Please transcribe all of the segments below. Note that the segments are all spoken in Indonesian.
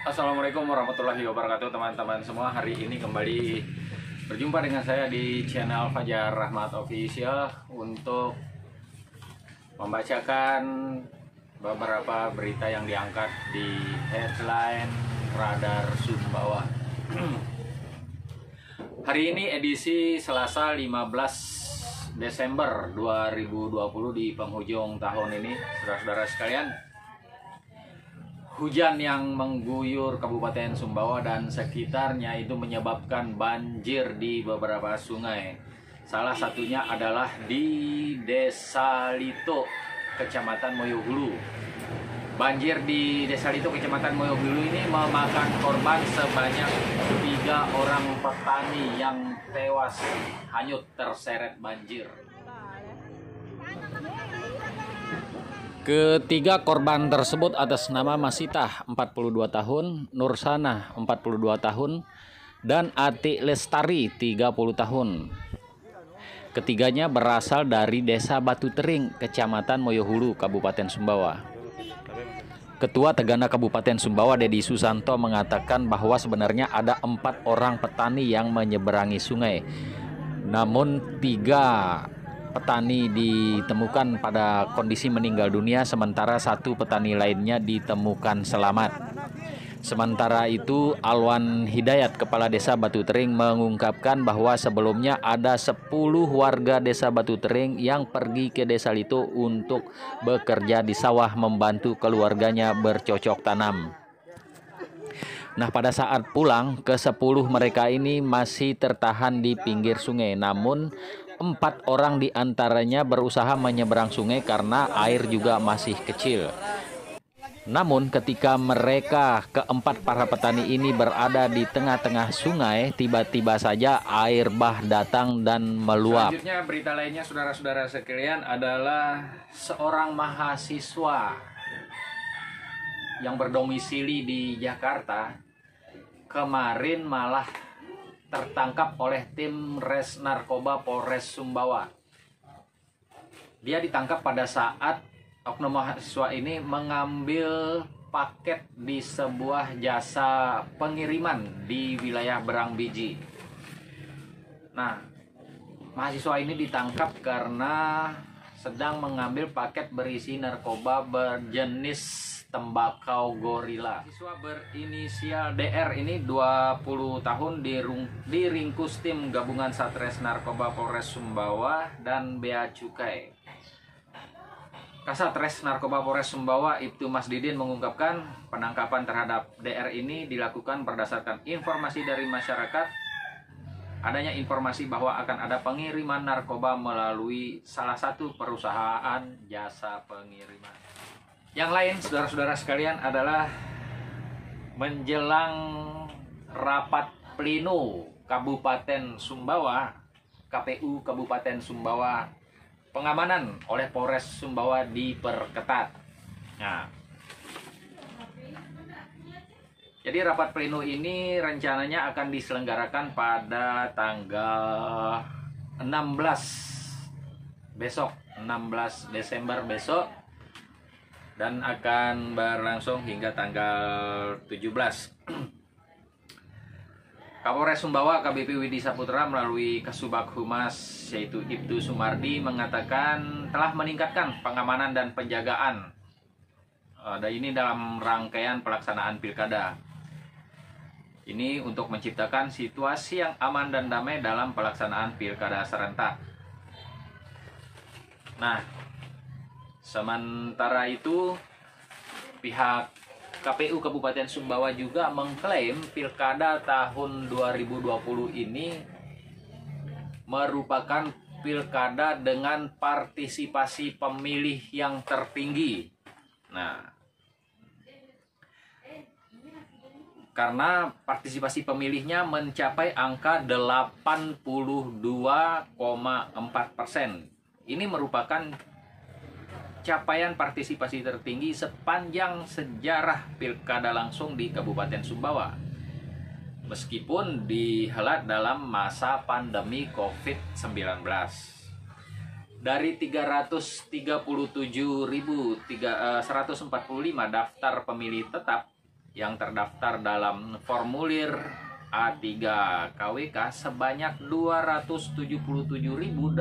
Assalamualaikum warahmatullahi wabarakatuh teman-teman semua. Hari ini kembali berjumpa dengan saya di channel Fajar Rahmat Official untuk membacakan beberapa berita yang diangkat di headline Radar Sumbawa. Hari ini edisi Selasa 15 Desember 2020 di penghujung tahun ini, saudara-saudara sekalian. Hujan yang mengguyur Kabupaten Sumbawa dan sekitarnya itu menyebabkan banjir di beberapa sungai. Salah satunya adalah di Desa Lito, Kecamatan Moyohulu. Banjir di Desa Lito, Kecamatan Moyohulu ini memakan korban sebanyak 3 orang petani yang tewas hanyut terseret banjir. Ketiga korban tersebut atas nama Masitah 42 tahun, Nursana 42 tahun, dan Ati Lestari 30 tahun. Ketiganya berasal dari Desa Batu Tering, Kecamatan Moyohulu, Kabupaten Sumbawa. Ketua Tegana Kabupaten Sumbawa, Dedi Susanto, mengatakan bahwa sebenarnya ada 4 orang petani yang menyeberangi sungai. Namun 3 petani ditemukan pada kondisi meninggal dunia, sementara 1 petani lainnya ditemukan selamat. Sementara itu, Alwan Hidayat, Kepala Desa Batu Tering, mengungkapkan bahwa sebelumnya ada 10 warga Desa Batu Tering yang pergi ke Desa Lito untuk bekerja di sawah membantu keluarganya bercocok tanam. Nah, pada saat pulang, ke-10 mereka ini masih tertahan di pinggir sungai. Namun 4 orang diantaranya berusaha menyeberang sungai karena air juga masih kecil. Namun ketika mereka keempat para petani ini berada di tengah-tengah sungai, tiba-tiba saja air bah datang dan meluap. Selanjutnya berita lainnya, saudara-saudara sekalian, adalah seorang mahasiswa yang berdomisili di Jakarta kemarin malah tertangkap oleh tim Res Narkoba Polres Sumbawa. Dia ditangkap pada saat oknum mahasiswa ini mengambil paket di sebuah jasa pengiriman di wilayah Berangbiji. Nah, mahasiswa ini ditangkap karena sedang mengambil paket berisi narkoba berjenis tembakau gorila. Siswa berinisial DR ini 20 tahun diringkus tim gabungan Satres Narkoba Polres Sumbawa dan Bea Cukai. Kasatres Narkoba Polres Sumbawa Ibtu Masdidin mengungkapkan penangkapan terhadap DR ini dilakukan berdasarkan informasi dari masyarakat. Adanya informasi bahwa akan ada pengiriman narkoba melalui salah satu perusahaan jasa pengiriman. Yang lain, saudara-saudara sekalian, adalah menjelang rapat pleno Kabupaten Sumbawa, KPU Kabupaten Sumbawa, pengamanan oleh Polres Sumbawa diperketat. Nah, jadi rapat pleno ini rencananya akan diselenggarakan pada tanggal 16 besok, 16 Desember besok, dan akan berlangsung hingga tanggal 17. Kapolres Sumbawa KBP Widi Saputra melalui Kasubag Humas yaitu Ibtu Sumardi mengatakan telah meningkatkan pengamanan dan penjagaan ini dalam rangkaian pelaksanaan pilkada. Ini untuk menciptakan situasi yang aman dan damai dalam pelaksanaan pilkada serentak. Nah, sementara itu, pihak KPU Kabupaten Sumbawa juga mengklaim pilkada tahun 2020 ini merupakan pilkada dengan partisipasi pemilih yang tertinggi. Nah, karena partisipasi pemilihnya mencapai angka 82,4%. Ini merupakan capaian partisipasi tertinggi sepanjang sejarah pilkada langsung di Kabupaten Sumbawa. Meskipun dihelat dalam masa pandemi COVID-19. Dari 337.145 daftar pemilih tetap yang terdaftar dalam formulir A3 KWK sebanyak 277.879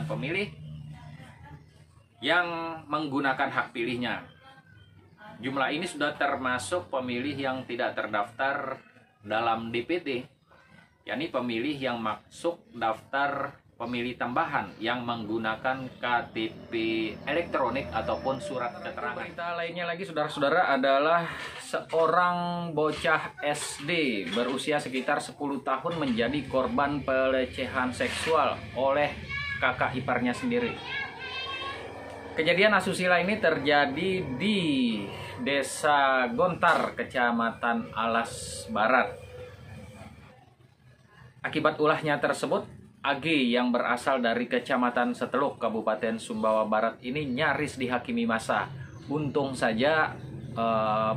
pemilih yang menggunakan hak pilihnya. Jumlah ini sudah termasuk pemilih yang tidak terdaftar dalam DPT, yakni pemilih yang masuk daftar pemilih tambahan yang menggunakan KTP elektronik ataupun surat keterangan. Berita lainnya lagi saudara-saudara adalah seorang bocah SD berusia sekitar 10 tahun menjadi korban pelecehan seksual oleh kakak iparnya sendiri. Kejadian asusila ini terjadi di Desa Gontar, Kecamatan Alas Barat. Akibat ulahnya tersebut, AG yang berasal dari Kecamatan Seteluk, Kabupaten Sumbawa Barat ini nyaris dihakimi massa. Untung saja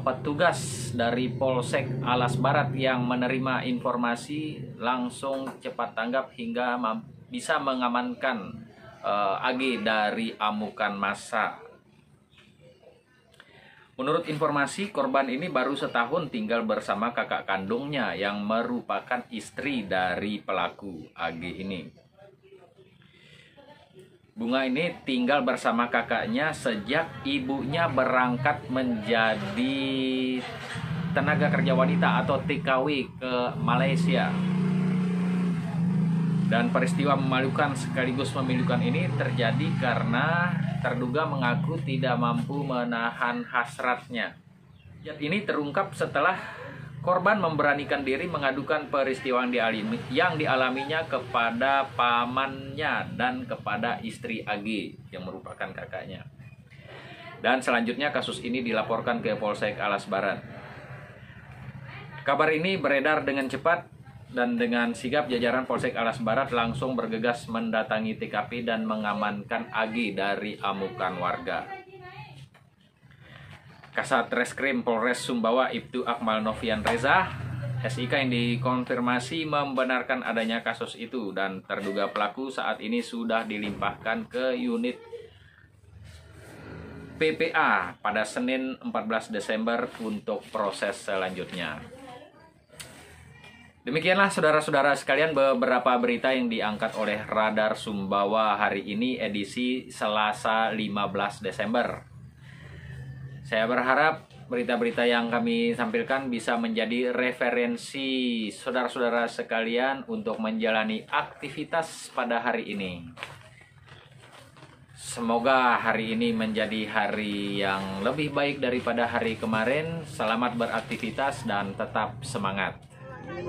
petugas dari Polsek Alas Barat yang menerima informasi langsung cepat tanggap hingga bisa mengamankan AG dari amukan massa. Menurut informasi, korban ini baru setahun tinggal bersama kakak kandungnya yang merupakan istri dari pelaku AG ini. Bunga ini tinggal bersama kakaknya sejak ibunya berangkat menjadi tenaga kerja wanita atau TKW ke Malaysia. Dan peristiwa memalukan sekaligus memilukan ini terjadi karena terduga mengaku tidak mampu menahan hasratnya. Kejadian ini terungkap setelah korban memberanikan diri mengadukan peristiwa yang dialaminya kepada pamannya dan kepada istri AG yang merupakan kakaknya. Dan selanjutnya kasus ini dilaporkan ke Polsek Alas Barat. Kabar ini beredar dengan cepat dan dengan sigap jajaran Polsek Alas Barat langsung bergegas mendatangi TKP dan mengamankan AG dari amukan warga. Kasat Reskrim Polres Sumbawa Ibtu Akmal Novian Reza SIK yang dikonfirmasi membenarkan adanya kasus itu dan terduga pelaku saat ini sudah dilimpahkan ke unit PPA pada Senin 14 Desember untuk proses selanjutnya. Demikianlah saudara-saudara sekalian beberapa berita yang diangkat oleh Radar Sumbawa hari ini edisi Selasa 15 Desember. Saya berharap berita-berita yang kami sampaikan bisa menjadi referensi saudara-saudara sekalian untuk menjalani aktivitas pada hari ini. Semoga hari ini menjadi hari yang lebih baik daripada hari kemarin. Selamat beraktivitas dan tetap semangat. Hey,